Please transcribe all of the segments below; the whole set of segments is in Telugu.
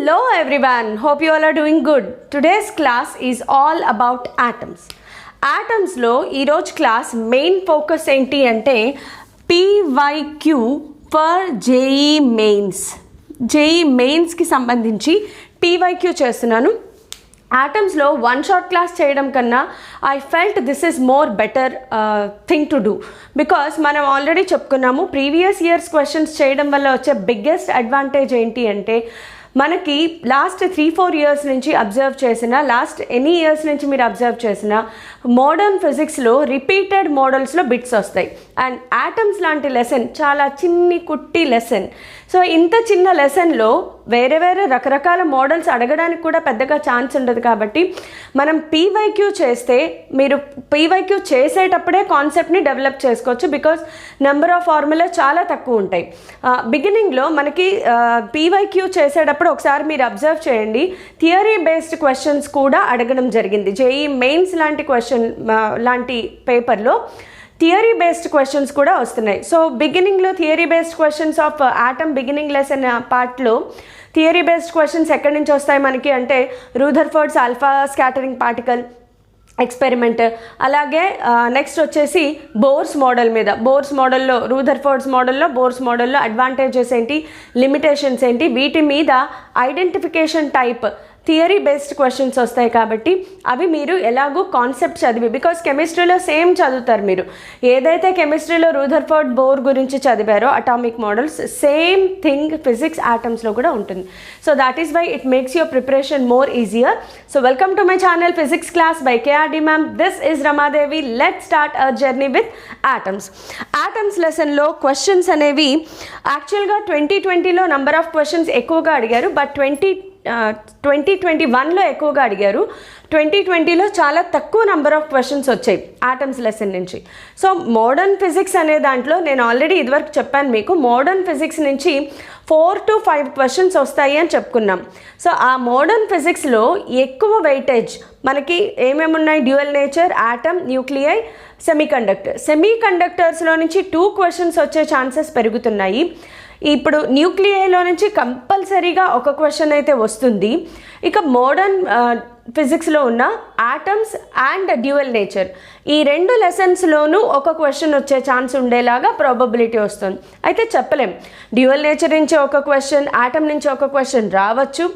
Hello everyone, hope you all are doing good. Today's class is all about atoms. Atoms లో ఈరోజు క్లాస్ మెయిన్ ఫోకస్ ఏంటి అంటే PYQ for JEE Mains. JEE మెయిన్స్కి సంబంధించి PYQ చేస్తున్నాను. ఆటమ్స్లో వన్ షార్ట్ క్లాస్ చేయడం కన్నా I felt this is more better thing to do because మనం ఆల్రెడీ చెప్పుకున్నాము ప్రీవియస్ ఇయర్స్ క్వశ్చన్స్ చేయడం వల్ల వచ్చే బిగ్గెస్ట్ అడ్వాంటేజ్ ఏంటి అంటే మనకి లాస్ట్ 3-4 ఇయర్స్ నుంచి అబ్జర్వ్ చేసిన లాస్ట్ ఎనీ ఇయర్స్ నుంచి మీరు అబ్జర్వ్ చేసిన మోడర్న్ ఫిజిక్స్లో రిపీటెడ్ మోడల్స్లో బిట్స్ వస్తాయి అండ్ ఆటమ్స్ లాంటి లెసన్ చాలా చిన్ని కుట్టి లెసన్. సో ఇంత చిన్న లెసన్లో వేరే రకరకాల మోడల్స్ అడగడానికి కూడా పెద్దగా ఛాన్స్ ఉండదు కాబట్టి మనం PYQ చేస్తే మీరు PYQ చేసేటప్పుడే కాన్సెప్ట్ని డెవలప్ చేసుకోవచ్చు బికాస్ నెంబర్ ఆఫ్ ఫార్ములా చాలా తక్కువ ఉంటాయి. బిగినింగ్లో మనకి PYQ చేసేటప్పుడు ఒకసారి మీరు అబ్జర్వ్ చేయండి థియరీ బేస్డ్ క్వశ్చన్స్ కూడా అడగడం జరిగింది. జేఈ మెయిన్స్ లాంటి లాంటి పేపర్లో థియరీ బేస్డ్ క్వశ్చన్స్ కూడా వస్తున్నాయి. సో బిగినింగ్లో theory based questions of atom beginning lesson పార్ట్లో థియరీ బేస్డ్ క్వశ్చన్స్ ఎక్కడి నుంచి వస్తాయి మనకి అంటే రూదర్ఫోర్డ్స్ ఆల్ఫా స్కాటరింగ్ పార్టికల్ ఎక్స్పెరిమెంట్, అలాగే నెక్స్ట్ వచ్చేసి బోర్స్ మోడల్ మీద బోర్స్ మోడల్లో రూదర్ఫోర్డ్స్ మోడల్లో బోర్స్ మోడల్లో అడ్వాంటేజెస్ ఏంటి లిమిటేషన్స్ ఏంటి వీటి మీద identification type theory based questions వస్తాయి కాబట్టి అవి మీరు ఎలాగో కాన్సెప్ట్ చదివి బికాస్ కెమిస్ట్రీలో సేమ్ చదువుతారు మీరు ఏదైతే కెమిస్ట్రీలో రూదర్ఫోర్డ్ బోర్ గురించి చదివారో atomic models same thing physics ఆటమ్స్లో కూడా ఉంటుంది. So that is why it makes your preparation more easier. So welcome to my channel physics class by KRD ma'am. This is Ramadevi. Let start our journey with atoms. Atoms లెసన్లో క్వశ్చన్స్ అనేవి యాక్చువల్గా 2020లో నంబర్ ఆఫ్ క్వశ్చన్స్ ఎక్కువగా అడిగారు బట్ 2021లో ఎక్కువగా అడిగారు. 2020లో చాలా తక్కువ నెంబర్ ఆఫ్ క్వశ్చన్స్ వచ్చాయి ఆటమ్స్ లెసన్ నుంచి. సో మోడర్న్ ఫిజిక్స్ అనే దాంట్లో నేను ఆల్రెడీ ఇదివరకు చెప్పాను మీకు మోడర్న్ ఫిజిక్స్ నుంచి 4 to 5 క్వశ్చన్స్ వస్తాయి అని చెప్పుకున్నాం. సో ఆ మోడర్న్ ఫిజిక్స్లో ఎక్కువ వెయిటేజ్ మనకి ఏమేమి ఉన్నాయి డ్యూయల్ నేచర్, ఆటమ్, న్యూక్లియై, సెమీకండక్టర్స్లో నుంచి 2 క్వశ్చన్స్ వచ్చే ఛాన్సెస్ పెరుగుతున్నాయి. ఇప్పుడు న్యూక్లియైలో నుంచి కంపల్సరీగా ఒక క్వశ్చన్ అయితే వస్తుంది. ఇక మోడర్న్ ఫిజిక్స్లో ఉన్న ఆటమ్స్ అండ్ డ్యూయల్ నేచర్ ఈ 2 లెసన్స్లోనూ ఒక క్వశ్చన్ వచ్చే ఛాన్స్ ఉండేలాగా ప్రాబబిలిటీ వస్తుంది. అయితే చెప్పలేం డ్యూయల్ నేచర్ నుంచి ఒక క్వశ్చన్, ఆటమ్ నుంచి ఒక క్వశ్చన్ రావచ్చు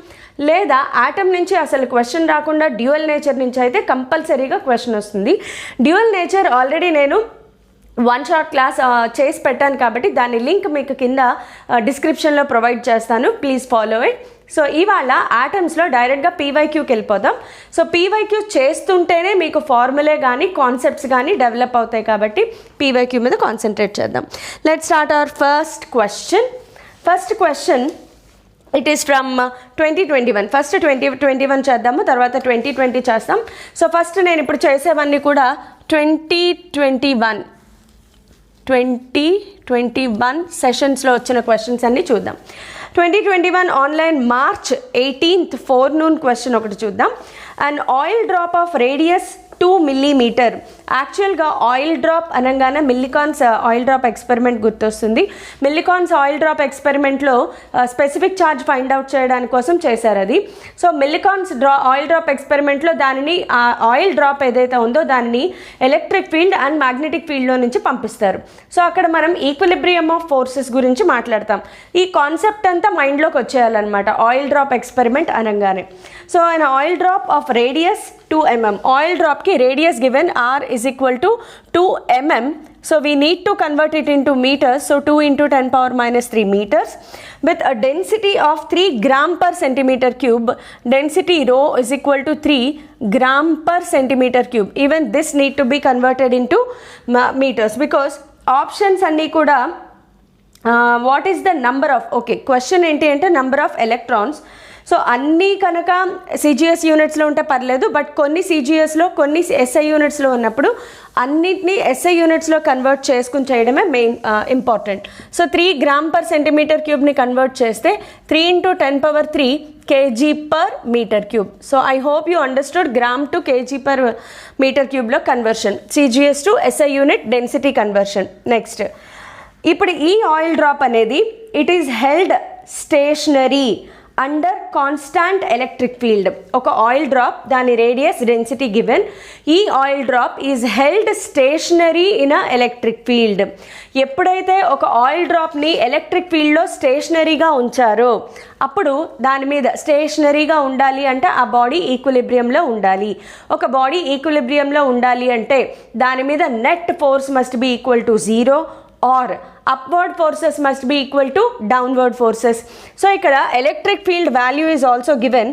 లేదా ఆటమ్ నుంచి అసలు క్వశ్చన్ రాకుండా డ్యూయల్ నేచర్ నుంచి అయితే కంపల్సరీగా క్వశ్చన్ వస్తుంది. డ్యూయల్ నేచర్ ఆల్రెడీ నేను వన్ షార్ట్ క్లాస్ చేసి పెట్టాను కాబట్టి దాని లింక్ మీకు కింద డిస్క్రిప్షన్లో ప్రొవైడ్ చేస్తాను, ప్లీజ్ ఫాలో ఇట్. సో ఇవాళ ఆటమ్స్లో డైరెక్ట్గా PYQకి వెళ్ళిపోదాం. సో PYQ చేస్తుంటేనే మీకు ఫార్ములే కానీ కాన్సెప్ట్స్ కానీ డెవలప్ అవుతాయి కాబట్టి PYQ మీద కాన్సన్ట్రేట్ చేద్దాం. Let's start our first question. It is from 2021. First 2021 చేద్దాము, తర్వాత 2020 చేస్తాం. సో ఫస్ట్ నేను ఇప్పుడు చేసేవన్నీ కూడా 2021 సెషన్స్లో వచ్చిన క్వశ్చన్స్ అన్నీ చూద్దాం. 2021 online March 18th forenoon question ఒకటి చూద్దాం. And oil drop of radius 2 millimeter. యాక్చువల్గా ఆయిల్ డ్రాప్ అనగానే మిల్లికాన్స్ ఆయిల్ డ్రాప్ ఎక్స్పెరిమెంట్ గుర్తొస్తుంది. మిల్లికాన్స్ ఆయిల్ డ్రాప్ ఎక్స్పెరిమెంట్లో స్పెసిఫిక్ ఛార్జ్ ఫైండ్ అవుట్ చేయడానికి కోసం చేశారు అది. సో మిల్లికాన్స్ ఆయిల్ డ్రాప్ ఎక్స్పెరిమెంట్లో దానిని ఆ ఆయిల్ డ్రాప్ ఏదైతే ఉందో దానిని ఎలక్ట్రిక్ ఫీల్డ్ అండ్ మ్యాగ్నెటిక్ ఫీల్డ్లో నుంచి పంపిస్తారు. సో అక్కడ మనం ఈక్విలిబ్రియం ఆఫ్ ఫోర్సెస్ గురించి మాట్లాడతాం. ఈ కాన్సెప్ట్ అంతా మైండ్లోకి వచ్చేయాలన్నమాట ఆయిల్ డ్రాప్ ఎక్స్పెరిమెంట్ అనగానే. So an oil drop of radius 2 mm. Oil drop ki radius given r is equal to 2 mm. So we need to convert it into meters. So 2 into 10 power minus 3 meters with a density of 3 gram per centimeter cube. Density rho is equal to 3 gram per centimeter cube. Even this need to be converted into meters because options anni kuda what is the number of question enti ante number of electrons. So అన్నీ కనుక CGS యూనిట్స్లో ఉంటే పర్లేదు బట్ కొన్ని CGSలో కొన్ని SI యూనిట్స్లో ఉన్నప్పుడు అన్నిటినీ SI యూనిట్స్లో కన్వర్ట్ చేసుకుని చేయడమే main important. So 3 gram per centimetre క్యూబ్ని కన్వర్ట్ చేస్తే 3 into 10 power 3 kg per meter cube. So I hope you understood gram to kg per meter cubeలో conversion, CGS to SI unit density conversion. Next ఇప్పుడు ఈ ఆయిల్ డ్రాప్ అనేది it is held stationary under constant electric field. ఒక ఆయిల్ డ్రాప్, దాని రేడియస్, డెన్సిటీ గివెన్. ఈ oil drop is held stationary in a electric field. ఎప్పుడైతే ఒక ఆయిల్ డ్రాప్ని ఎలక్ట్రిక్ ఫీల్డ్లో స్టేషనరీగా ఉంచారో అప్పుడు దాని మీద స్టేషనరీగా ఉండాలి అంటే ఆ బాడీ ఈక్విలిబ్రియంలో ఉండాలి. ఒక బాడీ ఈక్విలిబ్రియంలో ఉండాలి అంటే దాని మీద net force must be equal to 0 or upward forces must be equal to downward forces. So ikkada electric field value is also given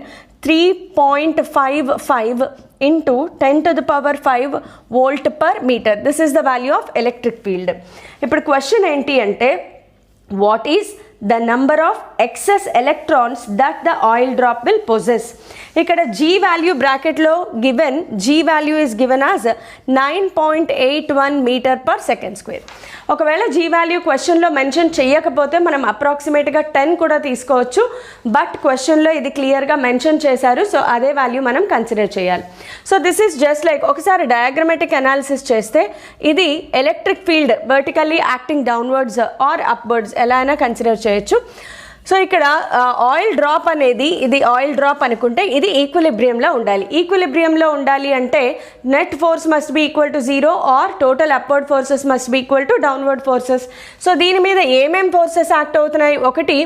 3.55 into 10 to the power 5 volt per meter. This is the value of electric field. Ippudu question enti ante, what is the number of excess electrons that the oil drop will possess? ikkada G value bracket lo given, G value is given as 9.81 meter per second square. ఒకవేళ G వాల్యూ క్వశ్చన్లో మెన్షన్ చేయకపోతే మనం అప్రాక్సిమేట్గా 10 కూడా తీసుకోవచ్చు. బట్ క్వశ్చన్లో ఇది క్లియర్గా మెన్షన్ చేశారు, సో అదే వాల్యూ మనం కన్సిడర్ చేయాలి. So this is just like ఒకసారి డయాగ్రమాటిక్ అనాలిసిస్ చేస్తే ఇది electric field vertically acting downwards or upwards ఎలా అయినా కన్సిడర్ చేయొచ్చు. సో ఇక్కడ ఆయిల్ డ్రాప్ అనేది, ఇది ఆయిల్ డ్రాప్ అనుకుంటే ఇది ఈక్విలిబ్రియంలో ఉండాలి. ఈక్విలిబ్రియంలో ఉండాలి అంటే net force must be equal to 0 or total upward forces must be equal to downward forces. So దీని మీద ఏమేం ఫోర్సెస్ యాక్ట్ అవుతున్నాయి? ఒకటి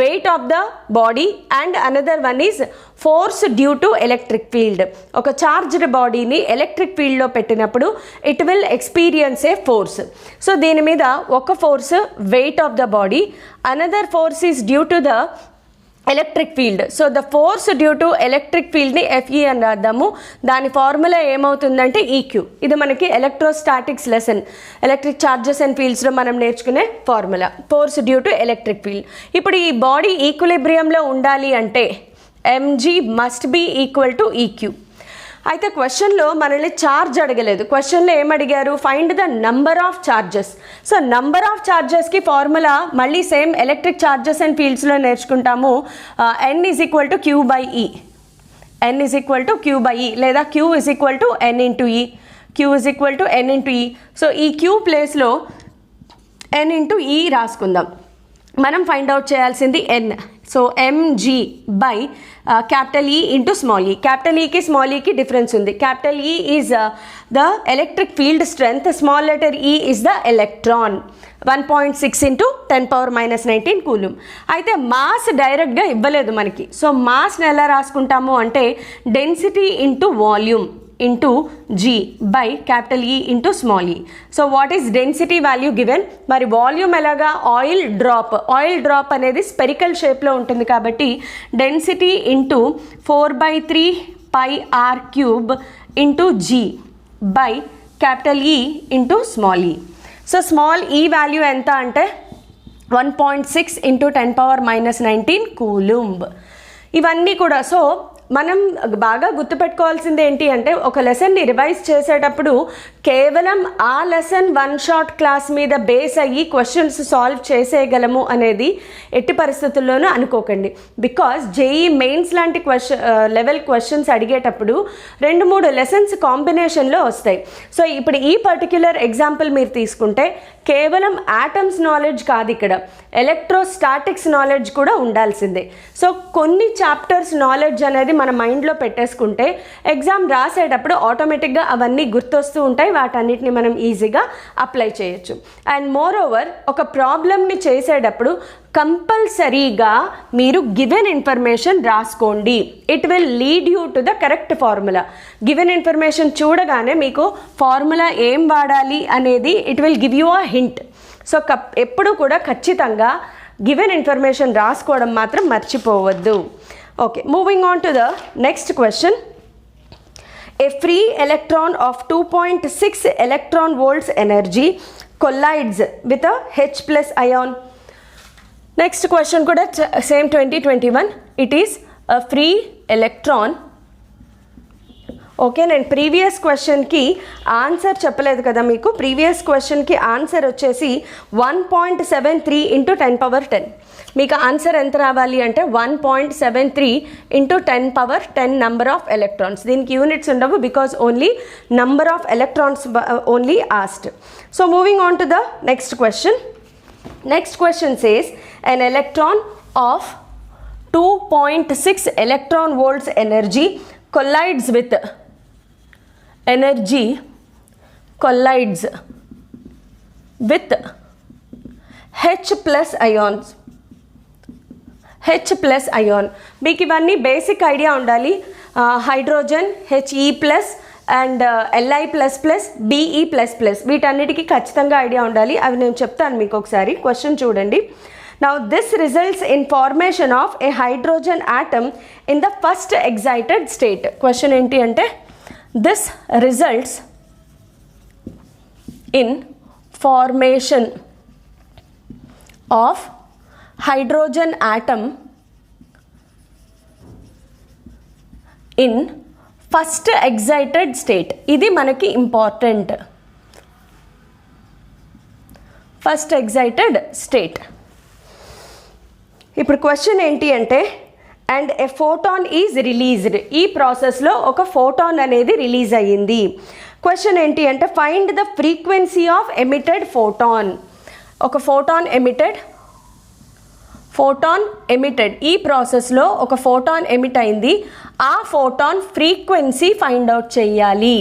weight of the body and another one is force due to electric field. ఒక చార్జ్డ్ బాడీని ఎలక్ట్రిక్ ఫీల్డ్లో పెట్టినప్పుడు it will experience a force. So దీని మీద ఒక force weight of the body, another force is due to the electric field. So the force due to electric ఫీల్డ్ని FE అని రాద్దాము. దాని ఫార్ములా ఏమవుతుందంటే EQ. ఇది మనకి electrostatics lesson, electric charges and ఫీల్డ్స్లో మనం నేర్చుకునే formula, force due to electric field. ఇప్పుడు ఈ బాడీ ఈక్విలిబ్రియంలో ఉండాలి అంటే mg must be equal to EQ. అయితే క్వశ్చన్లో మనల్ని ఛార్జ్ అడగలేదు. క్వశ్చన్లో ఏమడిగారు? Find the number of charges. So number of ఛార్జెస్కి ఫార్ములా మళ్ళీ సేమ్ ఎలక్ట్రిక్ ఛార్జెస్ అండ్ ఫీల్డ్స్లో నేర్చుకుంటాము. n is equal to Q by E. n is equal to Q by E లేదా Q is equal to n into E. Q is equal to n into E. So ఈ Q ప్లేస్లో n ఇంటూ E రాసుకుందాం. మనం ఫైండ్ అవుట్ చేయాల్సింది n. So mg by capital E into small ఈ. క్యాపిటల్ ఈకి స్మాల్ ఈకి డిఫరెన్స్ ఉంది. Capital E is the electric field strength, small letter E is the electron. 1.6 into 10⁻⁻19 కూలుం. అయితే మాస్ డైరెక్ట్గా ఇవ్వలేదు మనకి. సో మాస్ని ఎలా రాసుకుంటాము అంటే density into volume into G by capital E into small e. So what is density value given? మరి వాల్యూమ్ ఎలాగా? ఆయిల్ డ్రాప్ అనేది స్పెరికల్ షేప్లో ఉంటుంది కాబట్టి density into 4/3 pi r cube into G by capital E into small ఈ. సో స్మాల్ ఈ వాల్యూ ఎంత అంటే 1.6 ఇంటూ 10⁻⁻19 కూలుంబ్. ఇవన్నీ కూడా సో మనం బాగా గుర్తుపెట్టుకోవాల్సింది ఏంటి అంటే ఒక లెసన్ని రివైజ్ చేసేటప్పుడు కేవలం ఆ లెసన్ వన్ షాట్ క్లాస్ మీద బేస్ అయ్యి క్వశ్చన్స్ సాల్వ్ చేసేయగలము అనేది ఎట్టి పరిస్థితుల్లోనూ అనుకోకండి. బికాజ్ JEE మెయిన్స్ లాంటి లెవెల్ క్వశ్చన్స్ అడిగేటప్పుడు 2-3 లెసన్స్ కాంబినేషన్లో వస్తాయి. సో ఇప్పుడు ఈ పర్టిక్యులర్ ఎగ్జాంపుల్ మీరు తీసుకుంటే కేవలం ఆటమ్స్ నాలెడ్జ్ కాదు, ఇక్కడ ఎలక్ట్రోస్టాటిక్స్ నాలెడ్జ్ కూడా ఉండాల్సిందే. సో కొన్ని చాప్టర్స్ నాలెడ్జ్ అనేది మన మైండ్లో పెట్టేసుకుంటే ఎగ్జామ్ రాసేటప్పుడు ఆటోమేటిక్గా అవన్నీ గుర్తొస్తూ ఉంటాయి, వాటన్నిటిని మనం ఈజీగా అప్లై చేయొచ్చు. అండ్ మోర్ ఓవర్ ఒక ప్రాబ్లమ్ని చేసేటప్పుడు కంపల్సరీగా మీరు గివెన్ ఇన్ఫర్మేషన్ రాసుకోండి. It will lead you to the correct formula. Given information చూడగానే మీకు ఫార్ములా ఏం వాడాలి అనేది it will give you a hint. So ఎప్పుడు కూడా ఖచ్చితంగా గివెన్ ఇన్ఫర్మేషన్ రాసుకోవడం మాత్రం మర్చిపోవద్దు. Okay, moving on to the next question. A free electron of 2.6 electron volts energy collides with a H plus ion. Next question kuda same 2021. It is a free electron. Okay, నేను ప్రీవియస్ క్వశ్చన్కి ఆన్సర్ చెప్పలేదు కదా మీకు. ప్రీవియస్ క్వశ్చన్కి ఆన్సర్ వచ్చేసి 1.73 ఇంటూ 10⁻10. మీకు ఆన్సర్ ఎంత రావాలి అంటే 1.73 ఇంటూ 10⁻10 నంబర్ ఆఫ్ ఎలక్ట్రాన్స్. దీనికి యూనిట్స్ ఉండవు because only number of electrons only asked. So moving on to the next question. Next question says an electron of 2.6 electron volts energy collides with H plus ions. H plus ion మీకు ఇవన్నీ బేసిక్ ఐడియా ఉండాలి. Hydrogen He plus and Li plus plus Be plus plus వీటన్నిటికీ ఖచ్చితంగా ఐడియా ఉండాలి. అవి నేను చెప్తాను మీకు ఒకసారి. క్వశ్చన్ చూడండి. Now this results in formation of a hydrogen atom in the first excited state. Question ఏంటి అంటే this results in formation of hydrogen atom in first excited state. ఇది మనకి ఇంపార్టెంట్. First excited state. ఇప్పుడు క్వశ్చన్ ఏంటి అంటే and a photon is released. ఈ ప్రాసెస్లో ఒక ఫోటాన్ అనేది రిలీజ్ అయ్యింది. క్వశ్చన్ ఏంటి అంటే find the frequency of emitted photon. ఒక ఫోటాన్ ఎమిటెడ్ ఈ ప్రాసెస్లో ఒక ఫోటాన్ ఎమిట్ అయింది. ఆ ఫోటాన్ ఫ్రీక్వెన్సీ ఫైండ్ అవుట్ చేయాలి.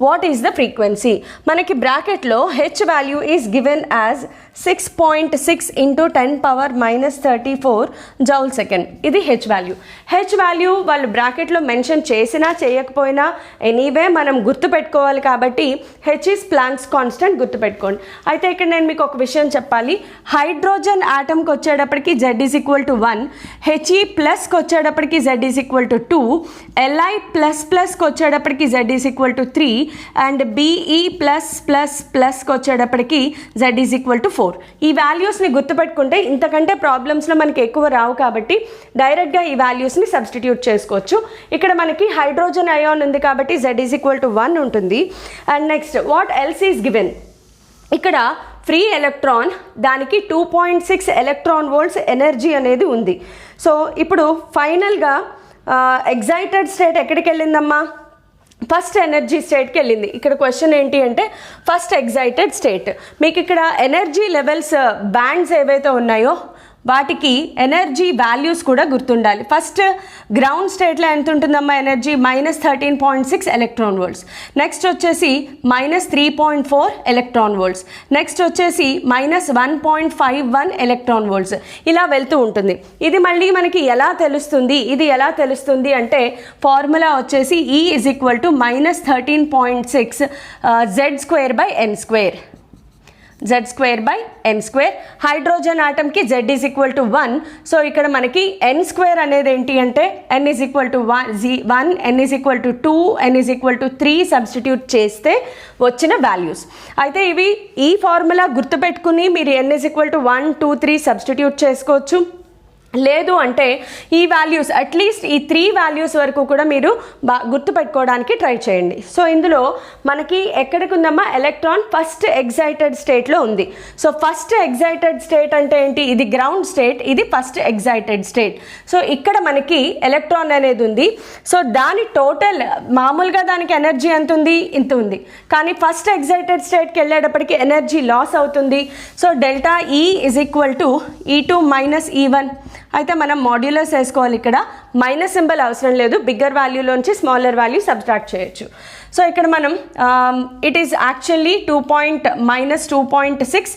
What is the frequency? మనకి బ్రాకెట్లో H value is given as 6.6 × 10⁻34 joule second. ఇది హెచ్ వాల్యూ. హెచ్ వాల్యూ వాళ్ళు బ్రాకెట్లో మెన్షన్ చేసినా చేయకపోయినా ఎనీవే మనం గుర్తుపెట్టుకోవాలి కాబట్టి హెచ్ ఈజ్ ప్లాంక్స్ కాన్స్టెంట్ గుర్తుపెట్టుకోండి. అయితే ఇక్కడ నేను మీకు ఒక విషయం చెప్పాలి. హైడ్రోజన్ ఆటమ్కి వచ్చేటప్పటికి Z is equal to 1, He ప్లస్కి వచ్చేటప్పటికి Z is equal to 2, Li plus ప్లస్కి వచ్చేటప్పటికి Z is equal to 3 and Be plus plus ప్లస్కి వచ్చేటప్పటికి Z ఈజ్ ఈక్వల్ టు 4. ఈ వాల్యూస్ని గుర్తుపెట్టుకుంటే ఇంతకంటే ప్రాబ్లమ్స్లో మనకి ఎక్కువ రావు కాబట్టి డైరెక్ట్గా ఈ వాల్యూస్ని సబ్స్టిట్యూట్ చేసుకోవచ్చు. ఇక్కడ మనకి హైడ్రోజన్ అయాన్ ఉంది కాబట్టి Z ఈజ్ ఈక్వల్ టు 1 ఉంటుంది. And next what else is given? ఇక్కడ ఫ్రీ ఎలక్ట్రాన్ దానికి 2.6 ఎలక్ట్రాన్ వోల్ట్స్ ఎనర్జీ అనేది ఉంది. సో ఇప్పుడు ఫైనల్గా ఎగ్జైటెడ్ స్టేట్ ఎక్కడికి వెళ్ళిందమ్మా? ఫస్ట్ ఎనర్జీ స్టేట్కి వెళ్ళింది. ఇక్కడ క్వశ్చన్ ఏంటి అంటే ఫస్ట్ ఎగ్జైటెడ్ స్టేట్. మీకు ఇక్కడ ఎనర్జీ లెవెల్స్ బ్యాండ్స్ ఏవైతే ఉన్నాయో వాటికి ఎనర్జీ వాల్యూస్ కూడా గుర్తుండాలి. ఫస్ట్ గ్రౌండ్ స్టేట్లో ఎంత ఉంటుందమ్మా ఎనర్జీ? -13.6 electron volts. నెక్స్ట్ వచ్చేసి -3.4 ఎలక్ట్రాన్ వోల్ట్స్. నెక్స్ట్ వచ్చేసి -1.51 ఎలక్ట్రాన్ వోల్ట్స్. ఇలా వెళ్తూ ఉంటుంది. ఇది మళ్ళీ మనకి ఎలా తెలుస్తుంది? ఇది ఎలా తెలుస్తుంది అంటే ఫార్ములా వచ్చేసి E is equal to -13.6 Z² by n². Hydrogen ఆటమ్కి Z is equal to 1. So ఇక్కడ మనకి n² అనేది ఏంటి అంటే n is equal to 1, n is equal to 2, n is equal to 3 substitute చేస్తే వచ్చిన వాల్యూస్. అయితే ఇవి ఈ ఫార్ములా గుర్తుపెట్టుకుని మీరు n is equal to 1, 2, 3 substitute చేసుకోవచ్చు. లేదు అంటే ఈ వాల్యూస్ అట్లీస్ట్ ఈ 3 వాల్యూస్ వరకు కూడా మీరు గుర్తుపెట్టుకోవడానికి ట్రై చేయండి. సో ఇందులో మనకి ఎక్కడికి ఉందమ్మా? ఎలక్ట్రాన్ ఫస్ట్ ఎగ్జైటెడ్ స్టేట్లో ఉంది. సో ఫస్ట్ ఎగ్జైటెడ్ స్టేట్ అంటే ఏంటి? ఇది గ్రౌండ్ స్టేట్, ఇది ఫస్ట్ ఎగ్జైటెడ్ స్టేట్. సో ఇక్కడ మనకి ఎలక్ట్రాన్ అనేది ఉంది. సో దాని టోటల్ మామూలుగా దానికి ఎనర్జీ ఎంత ఉంది? ఇంత ఉంది. కానీ ఫస్ట్ ఎగ్జైటెడ్ స్టేట్కి వెళ్ళేటప్పటికి ఎనర్జీ లాస్ అవుతుంది. So delta E is equal to E2 - E1. అయితే మనం మాడ్యులస్ వేసుకోవాలి. ఇక్కడ మైనస్ సింబల్ అవసరం లేదు. బిగ్గర్ వాల్యూలోంచి స్మాలర్ వాల్యూ సబ్ట్రాక్ట్ చేయొచ్చు. సో ఇక్కడ మనం it is actually -2.6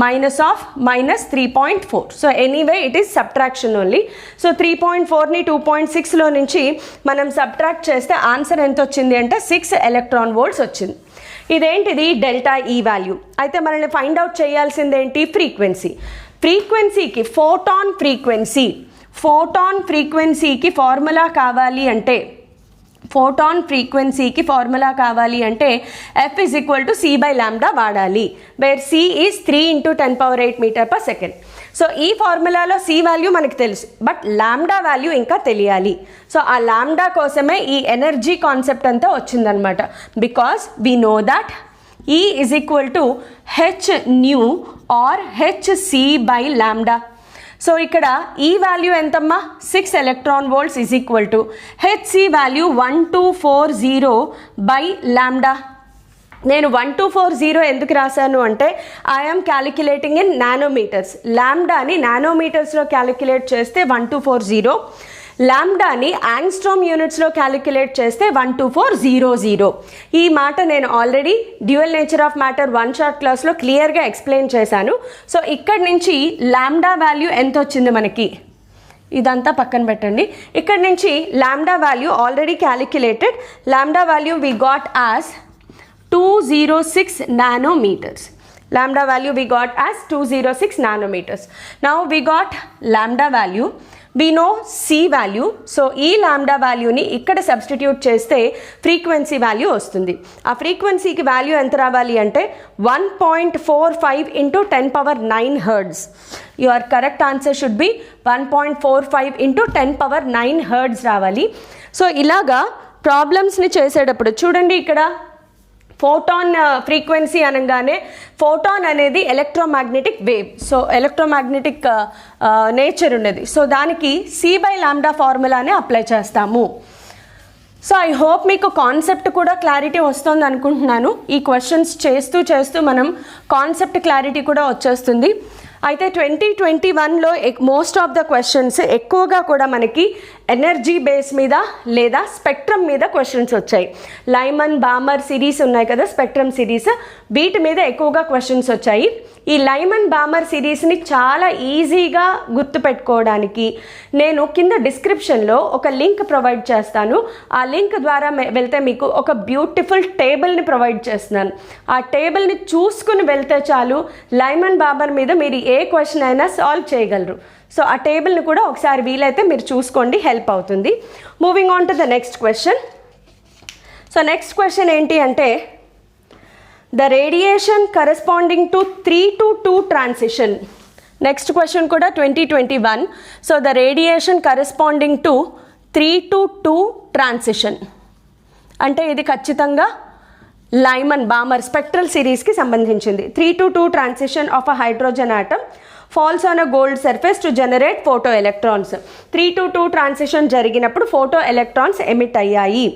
-3.4. So anyway it is subtraction only. So 3.4ని 2.6లో నుంచి మనం సబ్ట్రాక్ట్ చేస్తే ఆన్సర్ ఎంత వచ్చింది అంటే 6 ఎలక్ట్రాన్ వోల్ట్స్ వచ్చింది. ఇదేంటిది? Delta E value. అయితే మనల్ని ఫైండ్ అవుట్ చేయాల్సిందేంటి? ఫ్రీక్వెన్సీకి ఫోటాన్ ఫ్రీక్వెన్సీకి ఫార్ములా కావాలి అంటే F is equal to C/λ వాడాలి. Wear C is 3 × 10⁸ m/s. So ఈ ఫార్ములాలో C వాల్యూ మనకు తెలుసు, బట్ లాంబ్డా వాల్యూ ఇంకా తెలియాలి. సో ఆ లాంబ్డా కోసమే ఈ ఎనర్జీ కాన్సెప్ట్ అంతా వచ్చిందనమాట. Because we know that E is equal to hν or hc/λ. So ఇక్కడ ఈ వాల్యూ ఎంతమ్మా? 6 electron volts is equal to hc value 1240/λ. నేను 1240 ఎందుకు రాశాను అంటే ఐఎమ్ క్యాలిక్యులేటింగ్ ఇన్ నానోమీటర్స్. ల్యాండాని నానోమీటర్స్లో క్యాలిక్యులేట్ చేస్తే 1240, ల్యాండాని యాంగ్స్ట్రోమ్ యూనిట్స్లో క్యాలిక్యులేట్ చేస్తే 12400. ఈ మాట నేను already dual nature of matter 1 short క్లాస్లో క్లియర్గా ఎక్స్ప్లెయిన్ చేశాను. సో ఇక్కడి నుంచి ల్యాండా వాల్యూ ఎంత వచ్చింది మనకి, ఇదంతా పక్కన పెట్టండి. ఇక్కడ నుంచి lambda value already calculated. Lambda value we got as 206 nanometers. Lambda value we got as 206 nanometers. Now we got lambda value. We know C value. So ఈ lambda value ని ఇక్కడ సబ్స్టిట్యూట్ చేస్తే ఫ్రీక్వెన్సీ వాల్యూ వస్తుంది. ఆ ఫ్రీక్వెన్సీకి వాల్యూ ఎంత రావాలి అంటే 1.45 into 10 power 9 hertz. Your correct answer should be 1.45 into 10 power 9 hertz రావాలి. సో ఇలాగా ప్రాబ్లమ్స్ని చేసేటప్పుడు చూడండి, ఇక్కడ ఫోటాన్ ఫ్రీక్వెన్సీ అనగానే ఫోటాన్ అనేది electromagnetic wave. So electromagnetic nature ఉన్నది. సో దానికి C/λ ఫార్ములానే అప్లై చేస్తాము. సో ఐ హోప్ మీకు కాన్సెప్ట్ కూడా క్లారిటీ వస్తుంది అనుకుంటున్నాను. ఈ క్వశ్చన్స్ చేస్తూ మనం కాన్సెప్ట్ క్లారిటీ కూడా వచ్చేస్తుంది. అయితే 2021లో మోస్ట్ ఆఫ్ ద క్వశ్చన్స్ ఎక్కువగా కూడా మనకి ఎనర్జీ బేస్ మీద లేదా స్పెక్ట్రమ్ మీద క్వశ్చన్స్ వచ్చాయి. లైమన్ బామర్ సిరీస్ ఉన్నాయి కదా, స్పెక్ట్రమ్ సిరీస్, వీటి మీద ఎక్కువగా క్వశ్చన్స్ వచ్చాయి. ఈ లైమన్ బామర్ సిరీస్ని చాలా ఈజీగా గుర్తుపెట్టుకోవడానికి నేను కింద డిస్క్రిప్షన్లో ఒక లింక్ ప్రొవైడ్ చేస్తాను. ఆ లింక్ ద్వారా వెళ్తే మీకు ఒక బ్యూటిఫుల్ టేబుల్ని ప్రొవైడ్ చేస్తున్నాను. ఆ టేబుల్ని చూసుకుని వెళ్తే చాలు, లైమన్ బామర్ మీద మీరు ఏ క్వశ్చన్ అయినా సాల్వ్ చేయగలరు. సో ఆ టేబుల్ని కూడా ఒకసారి వీలైతే మీరు చూసుకోండి, హెల్ప్ అవుతుంది. Moving on to the next question. So next question ఏంటి అంటే the radiation corresponding to 3-2 transition. Next question కూడా 2021. So the radiation corresponding to 3-2 transition అంటే ఇది ఖచ్చితంగా లైమన్ బామర్ స్పెక్ట్రల్ సిరీస్కి సంబంధించింది. 3-2 transition of a hydrogen atom falls on a gold surface to generate photo electrons. 3-2 transition జరిగినప్పుడు ఫోటో ఎలక్ట్రాన్స్ ఎమిట్ అయ్యాయి.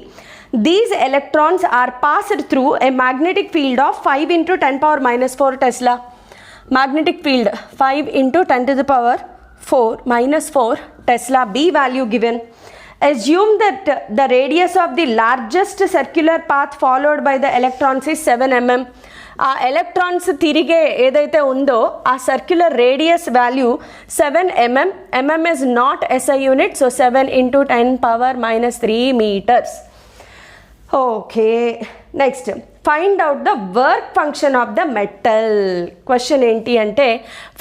These electrons are passed through a magnetic field of 5 into 10 power minus 4 Tesla. Magnetic field 5 into 10 to the power 4 minus 4 Tesla. B value given. Assume that the radius of the largest circular path followed by the electrons is 7 mm. ఆ ఎలక్ట్రాన్స్ తిరిగే ఏదైతే ఉందో ఆ circular radius value 7 mm. mm is not SI unit, so 7 into 10 power minus 3 meters. Okay, next find out the work function of the metal. Question ఏంటి అంటే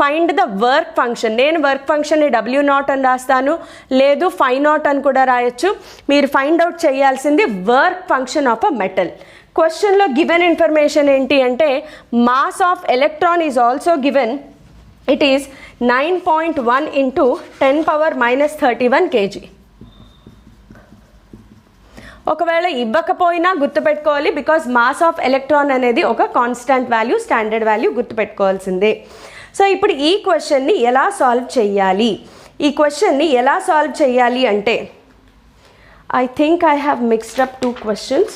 ఫైండ్ ద వర్క్ ఫంక్షన్. నేను వర్క్ ఫంక్షన్ని W0 అని రాస్తాను, లేదు φ0 అని కూడా రాయొచ్చు. మీరు ఫైండ్ అవుట్ చేయాల్సింది work function of a metal. క్వశ్చన్లో గివెన్ ఇన్ఫర్మేషన్ ఏంటి అంటే mass of electron is also given. It is 9.1 into 10 power minus 31 kg. ఒకవేళ ఇవ్వకపోయినా గుర్తుపెట్టుకోవాలి, బికాజ్ మాస్ ఆఫ్ ఎలక్ట్రాన్ అనేది ఒక కాన్స్టెంట్ వాల్యూ, స్టాండర్డ్ వాల్యూ గుర్తుపెట్టుకోవాల్సిందే. సో ఇప్పుడు ఈ క్వశ్చన్ని ఎలా సాల్వ్ చేయాలి? ఈ క్వశ్చన్ని ఎలా సాల్వ్ చేయాలి అంటే I think I have mixed up 2 questions.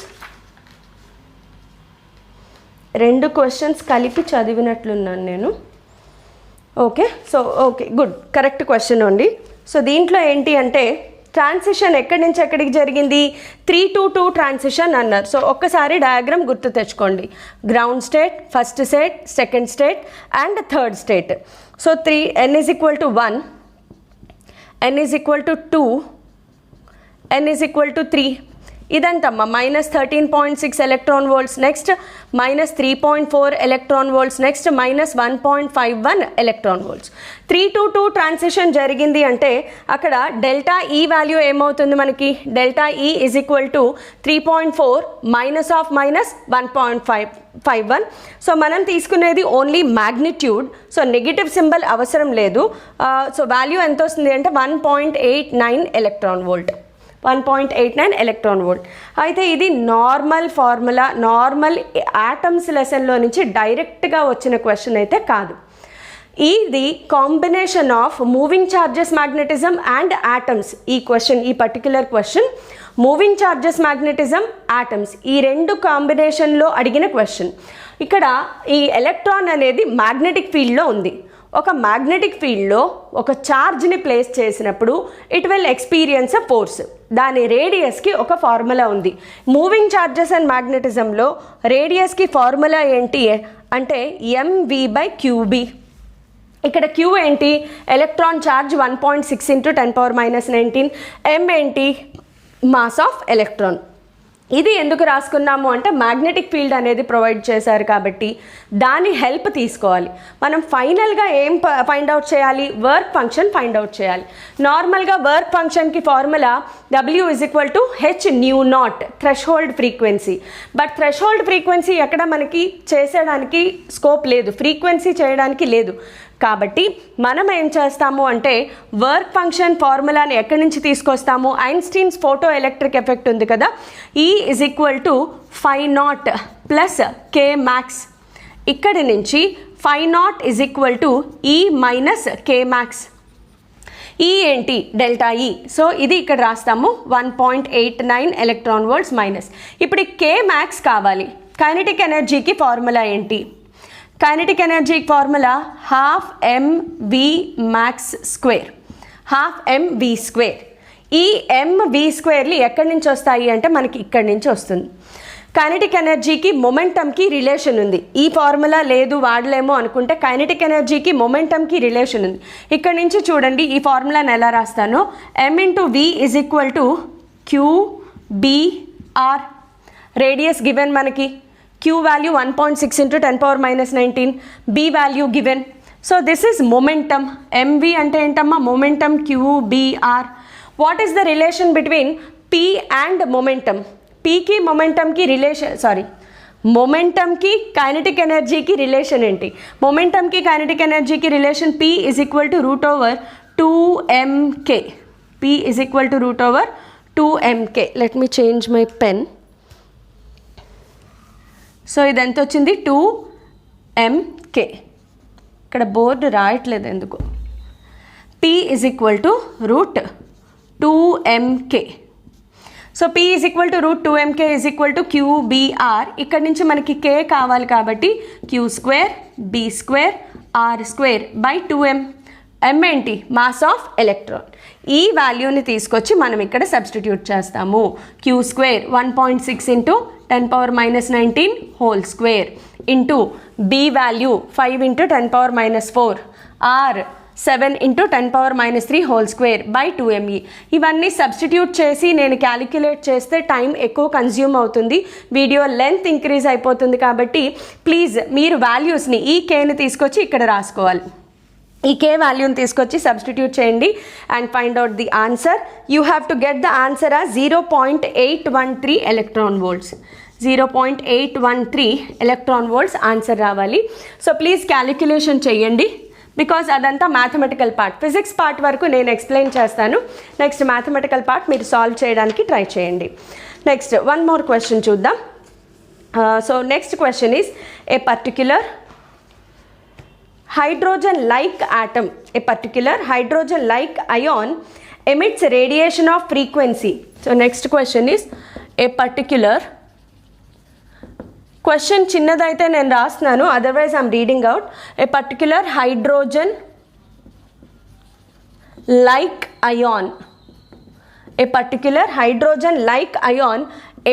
2 questions కలిపి చదివినట్లున్నాను నేను. Okay, so okay, good, correct question అండి. సో దీంట్లో ఏంటి అంటే ట్రాన్సిషన్ ఎక్కడి నుంచి ఎక్కడికి జరిగింది? 3-2 ట్రాన్సిషన్ అన్నారు. సో ఒక్కసారి డయాగ్రామ్ గుర్తు తెచ్చుకోండి. Ground state, first state, second state and third state. So n is equal to 1, n is equal to 2, n is equal to 3. ఇదంతమ్మా -13.6 electron volts, next -3.4 electron volts, next -1.51 electron volts. 3-2 transition జరిగింది అంటే అక్కడ డెల్టా ఈ వాల్యూ ఏమవుతుంది మనకి? డెల్టా ఈ is equal to 3.4 minus of -1.51. So మనం తీసుకునేది only magnitude, so negative symbol అవసరం లేదు. సో వాల్యూ ఎంత వస్తుంది అంటే 1.89 ఎలక్ట్రాన్ వోల్ట్. 1.89 electron volt. అయితే ఇది నార్మల్ ఫార్ములా, నార్మల్ యాటమ్స్ లెసన్లో నుంచి డైరెక్ట్గా వచ్చిన క్వశ్చన్ అయితే కాదు. ఇది combination of moving charges magnetism and atoms. ఈ particular question moving charges magnetism atoms ఈ రెండు కాంబినేషన్లో అడిగిన క్వశ్చన్. ఇక్కడ ఈ ఎలక్ట్రాన్ అనేది మ్యాగ్నెటిక్ ఫీల్డ్లో ఉంది. ఒక మ్యాగ్నెటిక్ ఫీల్డ్లో ఒక ఛార్జ్ని ప్లేస్ చేసినప్పుడు it will experience a force. దాని రేడియస్కి ఒక ఫార్ములా ఉంది. మూవింగ్ ఛార్జెస్ అండ్ మ్యాగ్నెటిజంలో రేడియస్కి ఫార్ములా ఏంటి అంటే mv/qb. ఇక్కడ Q ఏంటి? Electron charge 1.6 × 10⁻⁻19. M ఏంటి? Mass of electron. ఇది ఎందుకు రాసుకున్నాము అంటే మ్యాగ్నెటిక్ ఫీల్డ్ అనేది ప్రొవైడ్ చేశారు కాబట్టి దాని హెల్ప్ తీసుకోవాలి. మనం ఫైనల్గా ఏం ఫైండ్ అవుట్ చేయాలి? వర్క్ ఫంక్షన్ ఫైండ్ అవుట్ చేయాలి. నార్మల్గా వర్క్ ఫంక్షన్కి formula W = h/0 threshold frequency. But threshold frequency ఎక్కడ మనకి చేసేయడానికి స్కోప్ లేదు, ఫ్రీక్వెన్సీ చేయడానికి లేదు. కాబట్టి మనం ఏం చేస్తాము అంటే వర్క్ ఫంక్షన్ ఫార్ములాని ఎక్కడి నుంచి తీసుకొస్తాము? ఐన్స్టీన్స్ ఫోటో ఎలక్ట్రిక్ ఎఫెక్ట్ ఉంది కదా, E = φ0 + Kmax. ఇక్కడి నుంచి φ0 = E - Kmax. E ఏంటి? ΔE. సో ఇది ఇక్కడ రాస్తాము 1.89 ఎలక్ట్రాన్ వోల్ట్స్ మైనస్. ఇప్పుడు Kmax కావాలి. కైనెటిక్ ఎనర్జీకి ఫార్ములా ఏంటి? Kinetic energy formula 12mv max². 12mv². ఈ mv² ఎక్కడి నుంచి వస్తాయి అంటే మనకి ఇక్కడి నుంచి వస్తుంది. కైనెటిక్ ఎనర్జీకి మొమెంటమ్కి రిలేషన్ ఉంది. ఈ ఫార్ములా లేదు వాడలేమో అనుకుంటే కైనెటిక్ ఎనర్జీకి మొమెంటమ్కి రిలేషన్ ఉంది. ఇక్కడ నుంచి చూడండి ఈ ఫార్ములాని ఎలా రాస్తానో. m × v = qbr. Radius given మనకి. Q value 1.6 × 10⁻⁻19. B value given. So this is momentum. MV అంటే ఏంటమ్మా? momentum QBR. What is the relation between P and momentum? P కి momentumకి రిలేషన్ momentumకి కైనెటిక్ ఎనర్జీకి రిలేషన్ ఏంటి? momentumకి కైనెటిక్ ఎనర్జీకి relation P = √2mk. P = √2mk. Let me change my pen. So ఇది ఎంత వచ్చింది? 2mk. ఇక్కడ బోర్డు రాయట్లేదు ఎందుకు. P = √2mk. So P √2mk = QBR. ఇక్కడ నుంచి మనకి K కావాలి కాబట్టి Q² B² R²/2m. M ఏంటి? Mass of electron. ఈ వాల్యూని తీసుకొచ్చి మనం ఇక్కడ సబ్స్టిట్యూట్ చేస్తాము. Q² 1.6 × 10⁻⁻19 whole square into B value 5 × 10⁻⁻4 R 7 × 10⁻³ whole స్క్వేర్/2me. ఇవన్నీ సబ్స్టిట్యూట్ చేసి నేను క్యాలిక్యులేట్ చేస్తే టైం ఎక్కువ కన్జ్యూమ్ అవుతుంది, వీడియో లెంత్ ఇంక్రీజ్ అయిపోతుంది. కాబట్టి ప్లీజ్ మీరు వాల్యూస్ని ఈ కేని తీసుకొచ్చి ఇక్కడ రాసుకోవాలి. ఈ కే వాల్యూని తీసుకొచ్చి సబ్స్టిట్యూట్ చేయండి and find out the answer. You have to get the answer as 0.813 electron volts. 0.813 electron volts answer రావాలి. సో ప్లీజ్ క్యాలిక్యులేషన్ చేయండి బికాజ్ అదంతా మ్యాథమెటికల్ పార్ట్. ఫిజిక్స్ పార్ట్ వరకు నేను ఎక్స్ప్లెయిన్ చేస్తాను, నెక్స్ట్ మ్యాథమెటికల్ పార్ట్ మీరు సాల్వ్ చేయడానికి ట్రై చేయండి. నెక్స్ట్ వన్ మోర్ క్వశ్చన్ చూద్దాం. So next question is a particular hydrogen-like atom, a particular hydrogen-like ion emits radiation of frequency. So next question is a particular question చిన్నదైతే నేను రాస్తున్నాను, otherwise I'm reading out. A particular hydrogen-like ion, a particular hydrogen-like ion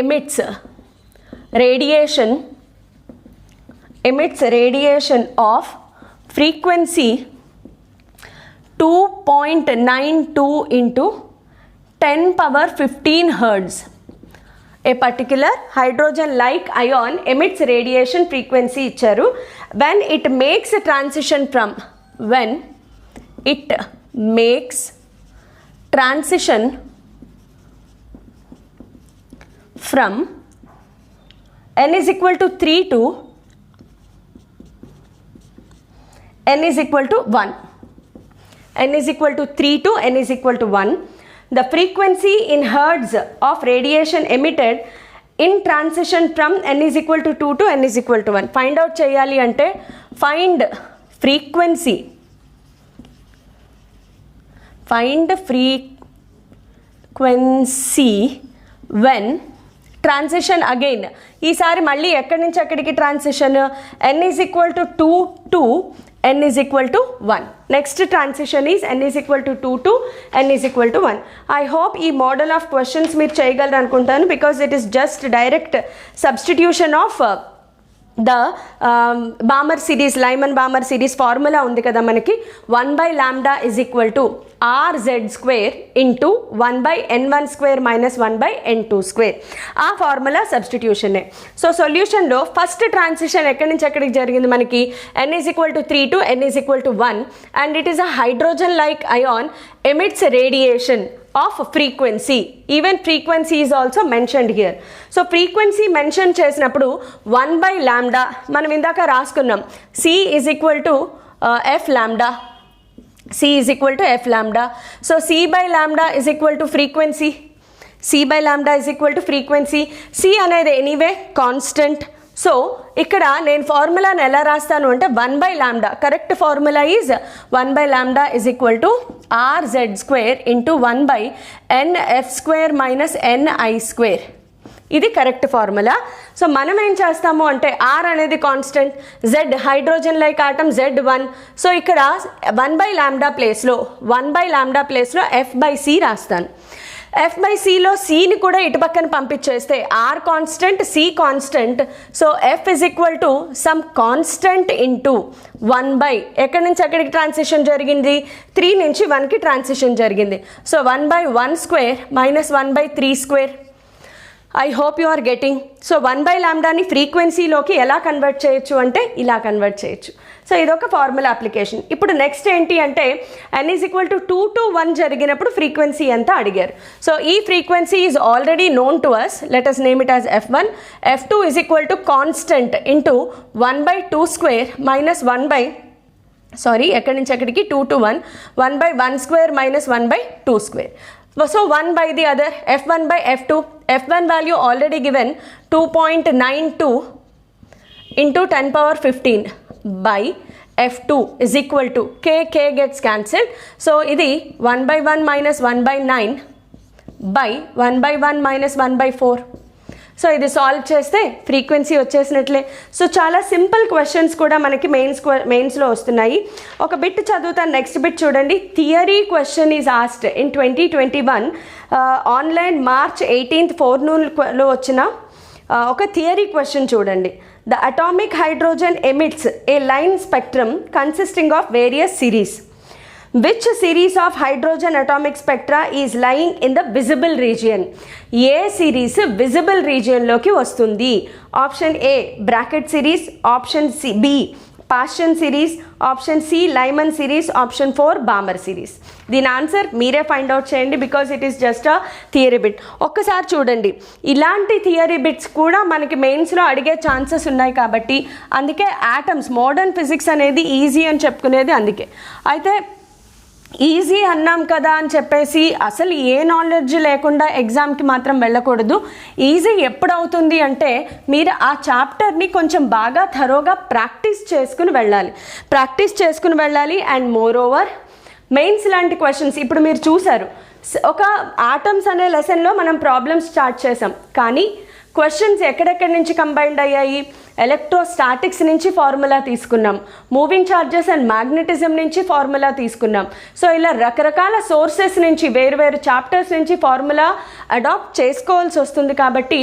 emits radiation of frequency 2.92 into 10⁻15 hertz. A particular hydrogen-like ion emits radiation frequency ఇచ్చారు. When it makes a transition from n is equal to 3 to n is equal to 1. n is equal to 3 to n is equal to 1. The frequency in hertz of radiation emitted in transition from n is equal to 2 to n is equal to 1. Find out cheyali ante find frequency, find frequency when transition again ఈసారి మళ్ళీ ఎక్కడి నుంచి ఎక్కడికి transition n is equal to 2 టు n is equal to 1. Next transition is n is equal to 2 టు n is equal to 1. I hope ఈ మోడల్ ఆఫ్ క్వశ్చన్స్ మీరు చేయగలరు అనుకుంటాను, because it is just direct substitution of the Balmer series, Lyman Balmer series formula ఉంది కదా మనకి, 1/λ is equal to RZ² into 1/n1² minus 1/n2². ఆ ఫార్ములా సబ్స్టిట్యూషనే. సో సొల్యూషన్లో ఫస్ట్ ట్రాన్సిషన్ ఎక్కడి నుంచి ఎక్కడికి జరిగింది మనకి, n is equal to 3 to n is equal to 1, and it is a hydrogen like ion emits radiation of frequency. Even frequency is also mentioned here. So frequency mention చేసినప్పుడు 1/λ మనం ఇందాక రాసుకున్నాం, C is equal to f lambda. C is equal to f lambda. So C/λ is equal to frequency. C/λ is equal to frequency. C అనేది ఎనీవే కాన్స్టెంట్. సో ఇక్కడ నేను ఫార్ములాని ఎలా రాస్తాను అంటే 1/λ, correct formula is 1/λ is equal to RZ² into 1/nf² minus ni². ఇది కరెక్ట్ ఫార్ములా. సో మనం ఏం చేస్తాము అంటే R అనేది constant, Z hydrogen like atom Z1. So ఇక్కడ 1/λ ప్లేస్లో f/c రాస్తాను. f/cలో cని కూడా ఇటు పక్కన పంపించేస్తే R constant, C constant. So f is equal to some constant into 1/, ఎక్కడి నుంచి ఎక్కడికి ట్రాన్సిషన్ జరిగింది, 3 నుంచి 1కి ట్రాన్సిషన్ జరిగింది. So 1/1² minus 1/3². I hope you are getting. So 1/λని ఫ్రీక్వెన్సీలోకి ఎలా కన్వర్ట్ చేయొచ్చు అంటే ఇలా కన్వర్ట్ చేయొచ్చు. సో ఇదొక ఫార్ములా అప్లికేషన్. ఇప్పుడు నెక్స్ట్ ఏంటి అంటే n is equal to 2 to 1 జరిగినప్పుడు ఫ్రీక్వెన్సీ ఎంత అడిగారు. సో ఈ frequency is already known to us, let us name it as f1. f2 is equal to constant into 1/2² minus ఎక్కడి నుంచి ఎక్కడికి 2 to 1, 1/1² minus 1/2². So 1 by the other, f1 by f2. f1 value already given 2.92 into 10 power 15 by f2 is equal to k gets cancelled. So ఇది 1/1 minus 1/9 by 1/1 minus 1/4. సో ఇది సాల్వ్ చేస్తే ఫ్రీక్వెన్సీ వచ్చేసినట్లే. సో చాలా సింపుల్ క్వశ్చన్స్ కూడా మనకి మెయిన్స్లో వస్తున్నాయి. ఒక బిట్ చదువుతాను, నెక్స్ట్ బిట్ చూడండి. Theory question is asked in 2021 online March 18th ఫోర్నూన్లో వచ్చిన ఒక థియరీ క్వశ్చన్ చూడండి. The atomic hydrogen emits A line spectrum consisting of various series. Which series of hydrogen atomic spectra is lying in the visible region? ఏ సిరీస్ విజిబుల్ రీజియన్లోకి వస్తుంది? Option A Brackett series, option B Paschen series, option C Lyman series, option 4 Balmer series. దీని ఆన్సర్ మీరే ఫైండ్ అవుట్ చేయండి, because it is just a theory bit. ఒక్కసారి చూడండి, ఇలాంటి థియరీ బిట్స్ కూడా మనకి మెయిన్స్లో అడిగే ఛాన్సెస్ ఉన్నాయి కాబట్టి అందుకే ఆటమ్స్, మోడర్న్ ఫిజిక్స్ అనేది ఈజీ అని చెప్పుకునేది అందుకే. అయితే ఈజీ అన్నాం కదా అని చెప్పేసి అసలు ఏ నాలెడ్జ్ లేకుండా ఎగ్జామ్కి మాత్రం వెళ్ళకూడదు. ఈజీ ఎప్పుడు అవుతుంది అంటే మీరు ఆ చాప్టర్ని కొంచెం బాగా థరోగా ప్రాక్టీస్ చేసుకుని వెళ్ళాలి. అండ్ మోర్ ఓవర్ మెయిన్స్ లాంటి క్వశ్చన్స్ ఇప్పుడు మీరు చూసారు. ఒక ఆటమ్స్ అనే లెసన్లో మనం ప్రాబ్లమ్స్ స్టార్ట్ చేసాం, కానీ క్వశ్చన్స్ ఎక్కడెక్కడి నుంచి కంబైన్డ్ అయ్యాయి? ఎలక్ట్రోస్టాటిక్స్ నుంచి ఫార్ములా తీసుకున్నాం, మూవింగ్ ఛార్జెస్ అండ్ మ్యాగ్నెటిజం నుంచి ఫార్ములా తీసుకున్నాం. సో ఇలా రకరకాల సోర్సెస్ నుంచి, వేరు చాప్టర్స్ నుంచి ఫార్ములా అడాప్ట్ చేసుకోవాల్సి వస్తుంది. కాబట్టి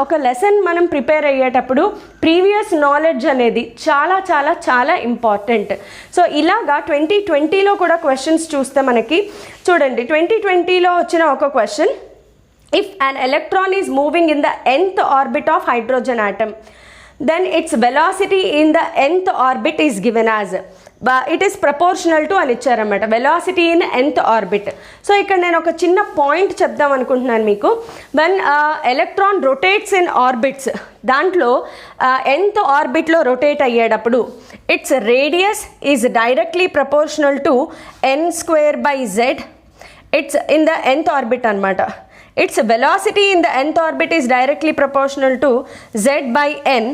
ఒక లెసన్ మనం ప్రిపేర్ అయ్యేటప్పుడు ప్రీవియస్ నాలెడ్జ్ అనేది చాలా చాలా చాలా ఇంపార్టెంట్. సో ఇలాగా 2020లో కూడా క్వశ్చన్స్ చూస్తే మనకి చూడండి, 2020లో వచ్చిన ఒక question, if an electron is moving in the nth orbit of hydrogen atom, then its velocity in the nth orbit is given as it is proportional to అని ఇచ్చారన్నమాట, వెలాసిటీ ఇన్ nth ఆర్బిట్. సో ఇక్కడ నేను ఒక చిన్న పాయింట్ చెప్దాం అనుకుంటున్నాను మీకు. When electron rotates in orbits, దాంట్లో nth ఆర్బిట్లో రొటేట్ అయ్యేటప్పుడు its radius is directly proportional to n²/z. It's in the nth orbit అనమాట. Its velocity in the nth orbit is directly proportional to z by n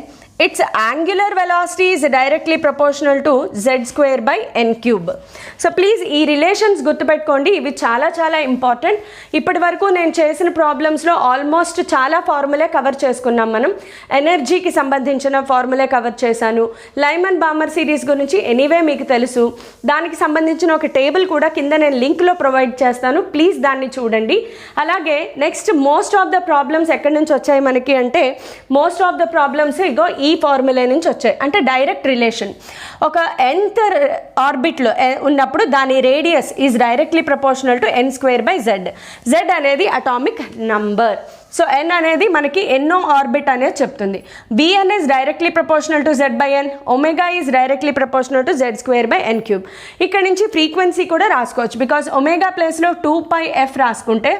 its angular velocity is directly proportional to z square by n cube. So please ఈ రిలేషన్స్ గుర్తుపెట్టుకోండి, ఇవి చాలా చాలా ఇంపార్టెంట్. ఇప్పటి వరకు నేను చేసిన ప్రాబ్లమ్స్లో ఆల్మోస్ట్ చాలా ఫార్ములే కవర్ చేసుకున్నాం మనం. ఎనర్జీకి సంబంధించిన ఫార్ములే కవర్ చేశాను. లైమన్ బామర్ సిరీస్ గురించి ఎనీవే మీకు తెలుసు. దానికి సంబంధించిన ఒక టేబుల్ కూడా కింద నేను లింక్లో ప్రొవైడ్ చేస్తాను, ప్లీజ్ దాన్ని చూడండి. అలాగే next most of the problems ఎక్కడి నుంచి వచ్చాయి మనకి అంటే, మోస్ట్ ఆఫ్ ద ప్రాబ్లమ్స్ ఇగో ఈ ఫార్ములా నుంచి వచ్చాయి. అంటే డైరెక్ట్ రిలేషన్, ఒక nth ఆర్బిట్లో ఉన్నప్పుడు దాని radius is directly proportional to n square by z. z అనేది అటామిక్ నంబర్. సో n అనేది మనకి ఎన్నో ఆర్బిట్ అనేది చెప్తుంది. bn is directly proportional to z by n. Omega is directly proportional to z square by n cube. ఇక్కడ నుంచి ఫ్రీక్వెన్సీ కూడా రాసుకోవచ్చు, బికాస్ ఒమేగా ప్లేస్లో 2πf రాసుకుంటే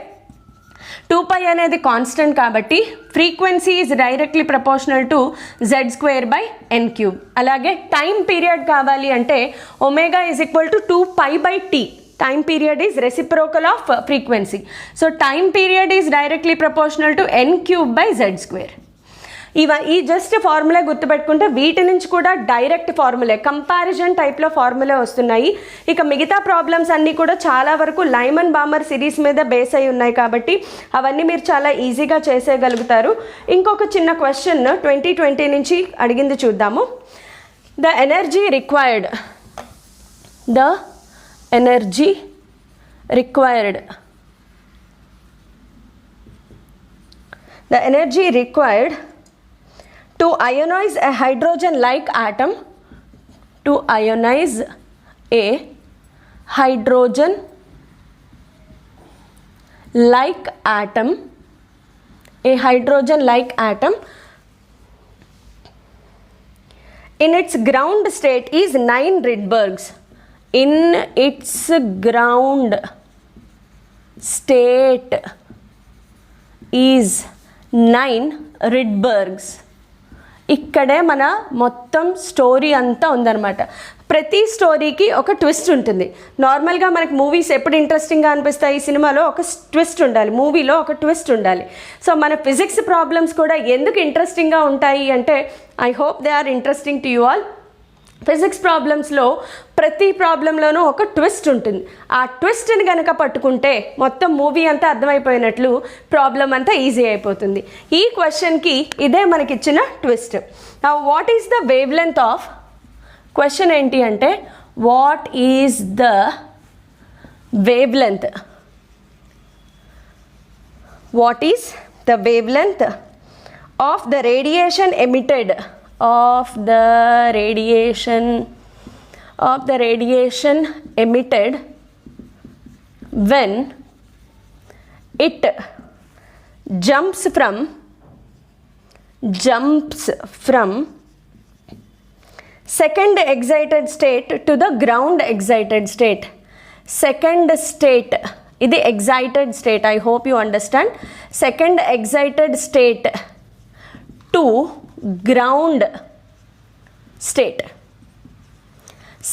2π అనేది కాన్స్టెంట్ కాబట్టి frequency is directly proportional to z square by n cube. అలాగే టైం పీరియడ్ కావాలి అంటే omega is equal to 2π by t. Time period is reciprocal of frequency. So time period is directly proportional to n cube by z square. ఈ జస్ట్ ఫార్ములా గుర్తుపెట్టుకుంటే వీటి నుంచి కూడా డైరెక్ట్ ఫార్ములే, కంపారిజన్ టైప్లో ఫార్ములే వస్తున్నాయి. ఇక మిగతా ప్రాబ్లమ్స్ అన్నీ కూడా చాలా వరకు లైమన్ బామర్ సిరీస్ మీద బేస్ అయి ఉన్నాయి కాబట్టి అవన్నీ మీరు చాలా ఈజీగా చేసేయగలుగుతారు. ఇంకొక చిన్న క్వశ్చన్ 2020 నుంచి అడిగింది చూద్దాము. The energy required to ionize a hydrogen-like atom, to ionize a hydrogen-like atom, in its ground state is 9 Rydbergs. In its ground state is 9 Rydbergs. ఇక్కడే మన మొత్తం స్టోరీ అంతా ఉందన్నమాట. ప్రతి స్టోరీకి ఒక ట్విస్ట్ ఉంటుంది. నార్మల్గా మనకి మూవీస్ ఎప్పుడు ఇంట్రెస్టింగ్గా అనిపిస్తాయి, సినిమాలో ఒక ట్విస్ట్ ఉండాలి, మూవీలో ఒక ట్విస్ట్ ఉండాలి. సో మన ఫిజిక్స్ ప్రాబ్లమ్స్ కూడా ఎందుకు ఇంట్రెస్టింగ్గా ఉంటాయి అంటే, I hope they are interesting to you all. Physics ప్రాబ్లమ్స్లో ప్రతి ప్రాబ్లంలోనూ ఒక ట్విస్ట్ ఉంటుంది. ఆ ట్విస్ట్ని కనుక పట్టుకుంటే మొత్తం మూవీ అంతా అర్థమైపోయినట్లు, ప్రాబ్లం అంతా ఈజీ అయిపోతుంది. ఈ క్వశ్చన్కి ఇదే మనకిచ్చిన ట్విస్ట్. నా what is the wave length of, question ఏంటి అంటే what is the wave length, what is the wave length of the radiation emitted, of the radiation emitted when it jumps from second excited state to the ground excited state. Second state, ఇది excited state, I hope you understand. Second excited state to ground state.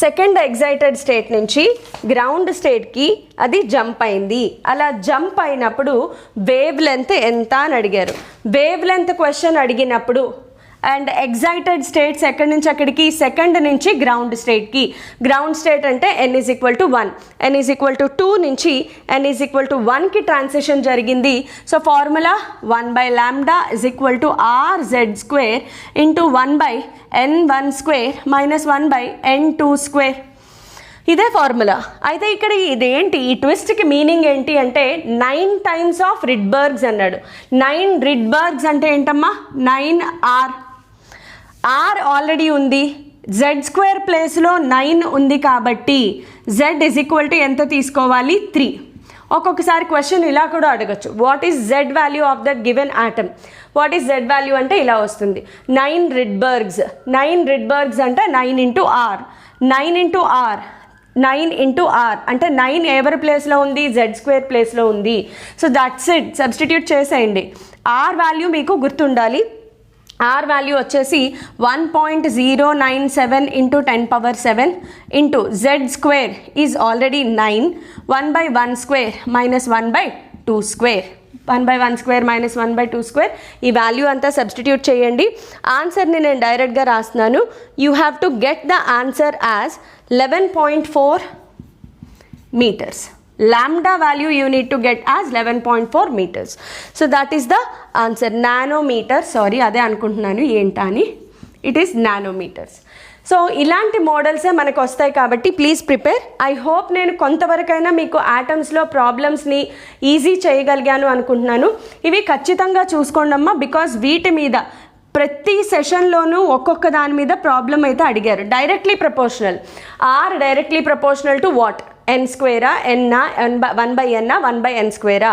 Second excited state నుంచి గ్రౌండ్ స్టేట్కి అది జంప్ అయింది. అలా జంప్ అయినప్పుడు వేవ్ లెంత్ ఎంత అని అడిగారు. వేవ్ లెంత్ క్వశ్చన్ అడిగినప్పుడు అండ్ ఎగ్జైటెడ్ స్టేట్స్ ఎక్కడి నుంచి అక్కడికి, సెకండ్ నుంచి గ్రౌండ్ స్టేట్కి. గ్రౌండ్ స్టేట్ అంటే n is equal to 1, n is equal to 2 నుంచి n ఈజ్ ఈక్వల్ టు 1కి ట్రాన్సిషన్ జరిగింది. So formula 1/λ is equal to rz square into 1/n1 square minus 1/n2 square. ఇదే ఫార్ములా. అయితే ఇక్కడ ఇదేంటి, ఈ ట్విస్ట్కి మీనింగ్ ఏంటి అంటే 9 టైమ్స్ ఆఫ్ రిడ్బర్గ్స్ అన్నాడు. 9 రిడ్బర్గ్స్ అంటే ఏంటమ్మా, 9r. r ఆల్రెడీ ఉంది, z స్క్వేర్ ప్లేస్లో 9 ఉంది కాబట్టి z ఈజ్ ఈక్వల్ టు ఎంత తీసుకోవాలి, 3. ఒక్కొక్కసారి క్వశ్చన్ ఇలా కూడా అడగచ్చు, what is z value of that given atom. What is z value అంటే ఇలా వస్తుంది, 9 రిడ్బర్గ్స్. 9 రిడ్బర్గ్స్ అంటే 9 into r, 9 into r, 9 into r అంటే 9 ఎవరి ప్లేస్లో ఉంది, z స్క్వేర్ ప్లేస్లో ఉంది. సో దట్స్ ఇట్, సబ్స్టిట్యూట్ చేసేయండి. r వాల్యూ మీకు గుర్తుండాలి. r వాల్యూ వచ్చేసి 1.097 into 10⁻7 into z square is already 9, 1/1 square minus 1/2 square. 1/1² - 1/2². ఈ వాల్యూ అంతా సబ్స్టిట్యూట్ చేయండి. ఆన్సర్ని నేను డైరెక్ట్గా రాస్తున్నాను. You have to get the answer as 11.4 meters. Lambda value you need to get as 11.4 meters. So that is the answer. Nanometer, sorry అదే అనుకుంటున్నాను ఏంటా అని, ఇట్ ఈస్ నానోమీటర్స్. సో ఇలాంటి మోడల్సే మనకు వస్తాయి కాబట్టి ప్లీజ్ ప్రిపేర్. ఐ హోప్ నేను కొంతవరకైనా మీకు ఆటమ్స్లో ప్రాబ్లమ్స్ని ఈజీ చేయగలిగాను అనుకుంటున్నాను. ఇవి ఖచ్చితంగా చూసుకోండి అమ్మా, బికాజ్ వీటి మీద ప్రతి సెషన్లోనూ ఒక్కొక్క దాని మీద ప్రాబ్లం అయితే అడిగారు. Directly proportional, or directly proportional to what, n² n 1/n 1/n²,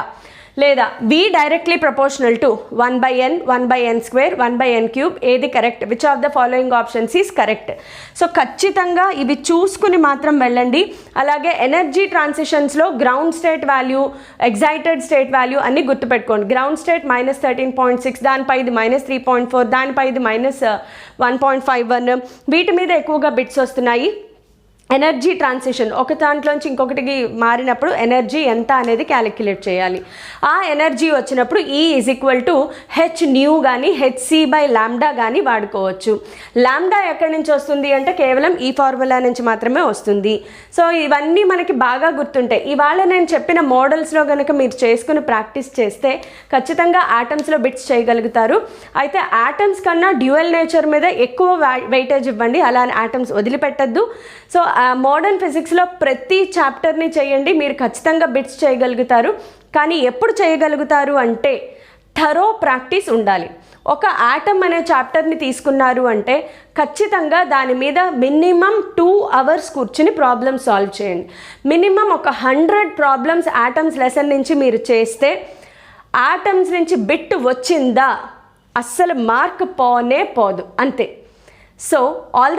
లేదా v directly proportional to 1/n 1/n², 1/n³, ఏది correct, which of the following options is correct. So ఖచ్చితంగా ఇవి చూసుకుని మాత్రం వెళ్ళండి. అలాగే ఎనర్జీ ట్రాన్సిషన్స్లో ground state value, excited state value అన్నీ గుర్తుపెట్టుకోండి. గ్రౌండ్ స్టేట్ -13.6, దానిపై ఇది -3.4, దానిపై ఇది -1.51, వీటి మీద ఎక్కువగా బిట్స్ వస్తున్నాయి. ఎనర్జీ ట్రాన్సిషన్ ఒక దాంట్లోంచి ఇంకొకటికి మారినప్పుడు ఎనర్జీ ఎంత అనేది క్యాలిక్యులేట్ చేయాలి. ఆ ఎనర్జీ వచ్చినప్పుడు E = hν కానీ hc/λ కానీ వాడుకోవచ్చు. లాంబ్డా ఎక్కడి నుంచి వస్తుంది అంటే కేవలం ఈ ఫార్ములా నుంచి మాత్రమే వస్తుంది. సో ఇవన్నీ మనకి బాగా గుర్తుంటాయి. ఇవాళ నేను చెప్పిన మోడల్స్లో కనుక మీరు చేసుకుని ప్రాక్టీస్ చేస్తే ఖచ్చితంగా ఆటమ్స్లో బిట్స్ చేయగలుగుతారు. అయితే ఆటమ్స్ కన్నా డ్యూయల్ నేచర్ మీద ఎక్కువ వెయిటేజ్ ఇవ్వండి, అలా ఆటమ్స్ వదిలిపెట్టద్దు. సో మోడర్న్ ఫిజిక్స్లో ప్రతి చాప్టర్ని చేయండి, మీరు ఖచ్చితంగా బిట్స్ చేయగలుగుతారు. కానీ ఎప్పుడు చేయగలుగుతారు అంటే థరో ప్రాక్టీస్ ఉండాలి. ఒక ఆటమ్ అనే చాప్టర్ని తీసుకున్నారు అంటే ఖచ్చితంగా దాని మీద మినిమం 2 hours కూర్చుని ప్రాబ్లమ్ సాల్వ్ చేయండి. మినిమం ఒక 100 ప్రాబ్లమ్స్ ఆటమ్స్ లెసన్ నుంచి మీరు చేస్తే ఆటమ్స్ నుంచి బిట్ వచ్చిందా అస్సలు మార్క్ పోనే పోదు, అంతే. So all